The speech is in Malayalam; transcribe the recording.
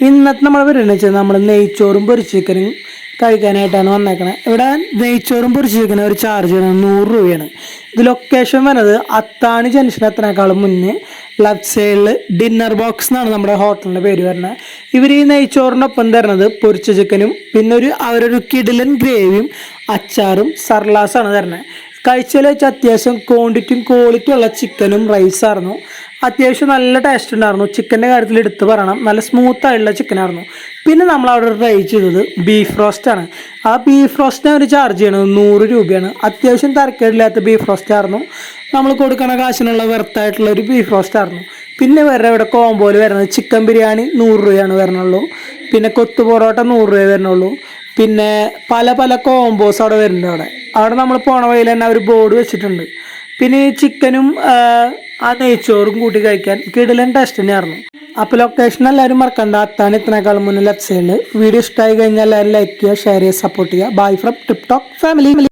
ഇന്നത്തെ നമ്മൾ പറയുന്നത് വെച്ചാൽ നമ്മൾ നെയ്ച്ചോറും പൊരിച്ച ചിക്കനും കഴിക്കാനായിട്ടാണ് വന്നേക്കണത്. ഇവിടെ നെയ്ച്ചോറും പൊരിച്ച ചിക്കനും ഒരു ചാർജ് ചെയ്യണം 100 രൂപയാണ്. ഇത് ലൊക്കേഷൻ വരുന്നത് അത്താണി ജംഗ്ഷൻ എത്തനേക്കാളും മുന്നേ ലെഫ്റ്റ് സൈഡിൽ ഡിന്നർ ബോക്സ് എന്നാണ് നമ്മുടെ ഹോട്ടലിൻ്റെ പേര് വരുന്നത്. ഇവർ ഈ നെയ്ച്ചോറിനൊപ്പം തരുന്നത് പൊരിച്ച ചിക്കനും പിന്നെ അവരൊരു കിടിലൻ ഗ്രേവിയും അച്ചാറും സർലാസാണ് തരുന്നത്. കഴിച്ചതിൽ വെച്ച് അത്യാവശ്യം ക്വാണ്ടിറ്റിയും ക്വാളിറ്റി ഉള്ള ചിക്കനും റൈസായിരുന്നു. അത്യാവശ്യം നല്ല ടേസ്റ്റ് ഉണ്ടായിരുന്നു. ചിക്കൻ്റെ കാര്യത്തിൽ എടുത്ത് പറയണം, നല്ല സ്മൂത്ത് ആയിട്ടുള്ള ചിക്കനായിരുന്നു. പിന്നെ നമ്മൾ അവിടെ ട്രൈ ചെയ്തത് ബീഫ് റോസ്റ്റാണ്. ആ ബീഫ് റോസ്റ്റിനെ അവർ ചാർജ് ചെയ്യണത് 100 രൂപയാണ്. അത്യാവശ്യം തരക്കേടില്ലാത്ത ബീഫ് റോസ്റ്റ് ആയിരുന്നു. നമ്മൾ കൊടുക്കണ കാശിനുള്ള വെർത്തായിട്ടുള്ള ഒരു ബീഫ് റോസ്റ്റ് ആയിരുന്നു. പിന്നെ ഇവിടെ കോമ്പോയിൽ വരുന്നത് ചിക്കൻ ബിരിയാണി 100 രൂപയാണ് വരണുള്ളൂ. പിന്നെ കൊത്തു പൊറോട്ട 100 രൂപ വരണുള്ളൂ. പിന്നെ പല പല കോമ്പോസ് അവിടെ വരുന്നുണ്ട്. അവിടെ നമ്മൾ പോണ വഴിയിൽ തന്നെ അവർ ബോർഡ് വെച്ചിട്ടുണ്ട്. പിന്നെ ഈ ചിക്കനും ആ നെയ്ച്ചോറും കൂട്ടി കഴിക്കാൻ കിടിലൻ ടേസ്റ്റ് തന്നെയായിരുന്നു. അപ്പോൾ ലൊക്കേഷൻ എല്ലാവരും മറക്കണ്ട, അത്താണ് ഇത്രനേക്കാളും മുന്നേ ലെഫ്റ്റ് സൈഡിൽ. വീഡിയോ ഇഷ്ടമായി കഴിഞ്ഞാൽ എല്ലാവരും ലൈക്ക് ചെയ്യുക, ഷെയർ ചെയ്യുക, സപ്പോർട്ട് ചെയ്യുക. Bye from tip talk family.